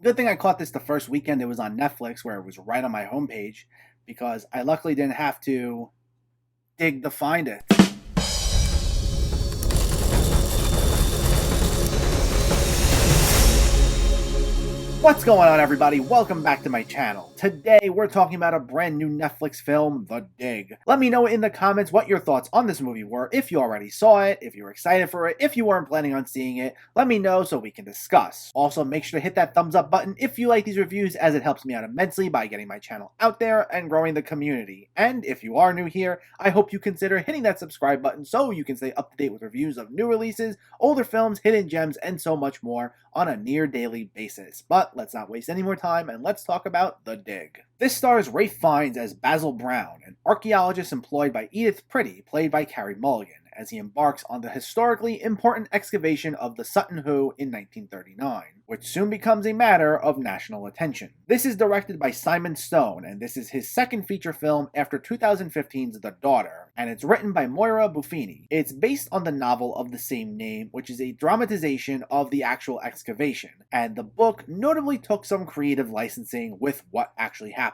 Good thing I caught this the first weekend it was on Netflix, where it was right on my homepage, because I luckily didn't have to dig to find it. What's going on, everybody? Welcome back to my channel. Today we're talking about a brand new Netflix film, The Dig. Let me know in the comments what your thoughts on this movie were, if you already saw it, if you were excited for it, if you weren't planning on seeing it. Let me know so we can discuss. Also, make sure to hit that thumbs up button if you like these reviews, as it helps me out immensely by getting my channel out there and growing the community. And if you are new here, I hope you consider hitting that subscribe button so you can stay up to date with reviews of new releases, older films, hidden gems, and so much more on a near daily basis. But let's not waste any more time and let's talk about The Dig. This stars Ralph Fiennes as Basil Brown, an archaeologist employed by Edith Pretty, played by Carey Mulligan, as he embarks on the historically important excavation of the Sutton Hoo in 1939, which soon becomes a matter of national attention. This is directed by Simon Stone, and this is his second feature film after 2015's The Daughter, and it's written by Moira Buffini. It's based on the novel of the same name, which is a dramatization of the actual excavation, and the book notably took some creative licensing with what actually happened.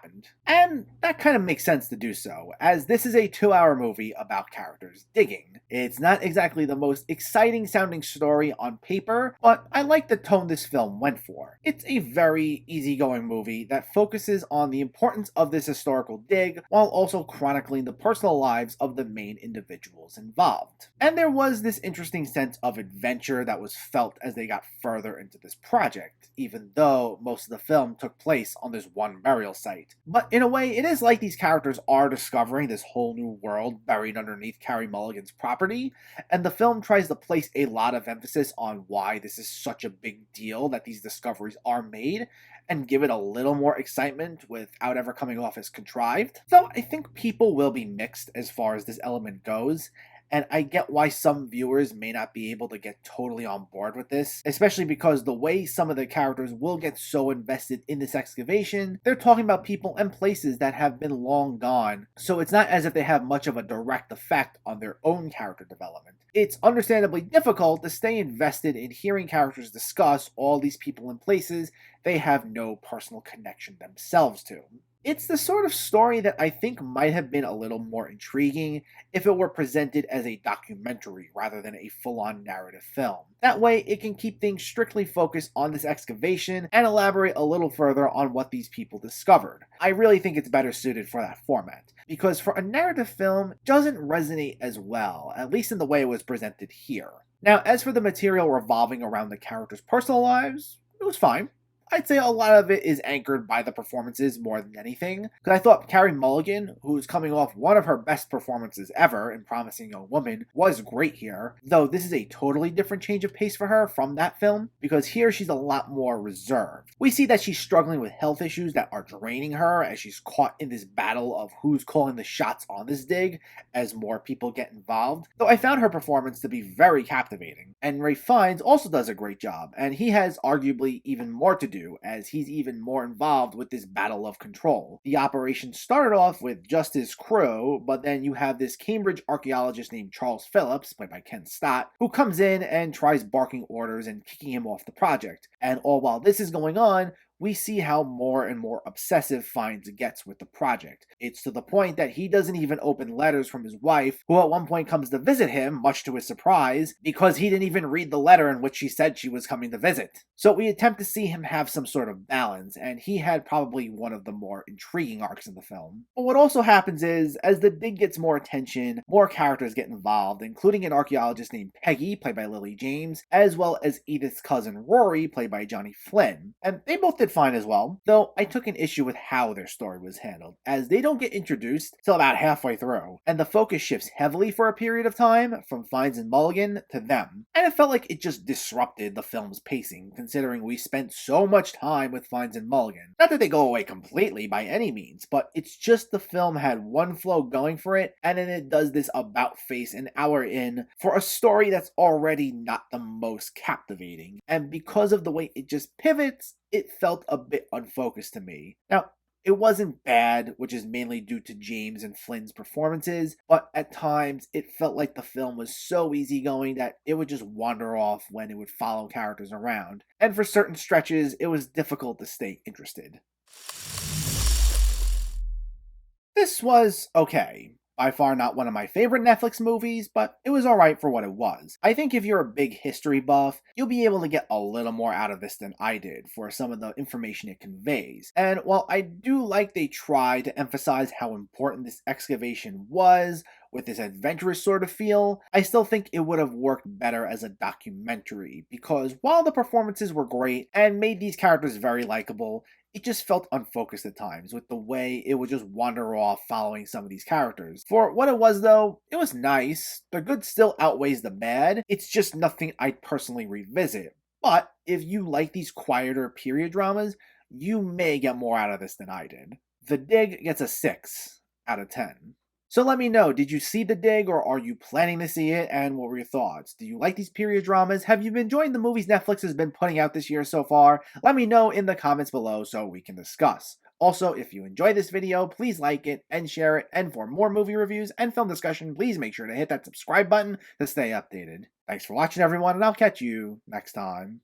And that kind of makes sense to do so, as this is a 2-hour movie about characters digging. It's not exactly the most exciting sounding story on paper, but I like the tone this film went for. It's a very easygoing movie that focuses on the importance of this historical dig while also chronicling the personal lives of the main individuals involved. And there was this interesting sense of adventure that was felt as they got further into this project, even though most of the film took place on this one burial site. But in a way, it is like these characters are discovering this whole new world buried underneath Carey Mulligan's property, and the film tries to place a lot of emphasis on why this is such a big deal that these discoveries are made, and give it a little more excitement without ever coming off as contrived. Though I think people will be mixed as far as this element goes, and I get why some viewers may not be able to get totally on board with this, especially because the way some of the characters will get so invested in this excavation, they're talking about people and places that have been long gone, so it's not as if they have much of a direct effect on their own character development. It's understandably difficult to stay invested in hearing characters discuss all these people and places they have no personal connection themselves to. It's the sort of story that I think might have been a little more intriguing if it were presented as a documentary rather than a full-on narrative film. That way, it can keep things strictly focused on this excavation and elaborate a little further on what these people discovered. I really think it's better suited for that format, because for a narrative film, it doesn't resonate as well, at least in the way it was presented here. Now, as for the material revolving around the characters' personal lives, it was fine. I'd say a lot of it is anchored by the performances more than anything, because I thought Carey Mulligan, who's coming off one of her best performances ever in Promising Young Woman, was great here, though this is a totally different change of pace for her from that film, because here she's a lot more reserved. We see that she's struggling with health issues that are draining her as she's caught in this battle of who's calling the shots on this dig as more people get involved, though I found her performance to be very captivating. And Ralph Fiennes also does a great job, and he has arguably even more to do, as he's even more involved with this battle of control. The operation started off with just his crew, but then you have this Cambridge archaeologist named Charles Phillips, played by Ken Stott, who comes in and tries barking orders and kicking him off the project. And all while this is going on, we see how more and more obsessive Fiennes gets with the project. It's to the point that he doesn't even open letters from his wife, who at one point comes to visit him, much to his surprise, because he didn't even read the letter in which she said she was coming to visit. So we attempt to see him have some sort of balance, and he had probably one of the more intriguing arcs in the film. But what also happens is, as the dig gets more attention, more characters get involved, including an archaeologist named Peggy, played by Lily James, as well as Edith's cousin Rory, played by Johnny Flynn. And they both did fine as well, though I took an issue with how their story was handled, as they don't get introduced till about halfway through, and the focus shifts heavily for a period of time from Fiennes and Mulligan to them, and it felt like it just disrupted the film's pacing, considering we spent so much time with Fiennes and Mulligan. Not that they go away completely by any means, but it's just the film had one flow going for it, and then it does this about face an hour in for a story that's already not the most captivating, and because of the way it just pivots, it felt a bit unfocused to me. Now, It wasn't bad, which is mainly due to James and Flynn's performances, but at times it felt like the film was so easygoing that it would just wander off when it would follow characters around, and for certain stretches it was difficult to stay interested. This was okay. By far not one of my favorite Netflix movies, but it was alright for what it was. I think if you're a big history buff, you'll be able to get a little more out of this than I did for some of the information it conveys. And while I do like they try to emphasize how important this excavation was, with this adventurous sort of feel, I still think it would have worked better as a documentary, because while the performances were great and made these characters very likable, it just felt unfocused at times with the way it would just wander off following some of these characters. For what it was though, it was nice. The good still outweighs the bad. It's just nothing I'd personally revisit. But if you like these quieter period dramas, you may get more out of this than I did. The Dig gets a 6 out of 10. So let me know, did you see The Dig or are you planning to see it, and what were your thoughts? Do you like these period dramas? Have you been enjoying the movies Netflix has been putting out this year so far? Let me know in the comments below so we can discuss. Also, if you enjoyed this video, please like it and share it, and for more movie reviews and film discussion, please make sure to hit that subscribe button to stay updated. Thanks for watching everyone, and I'll catch you next time.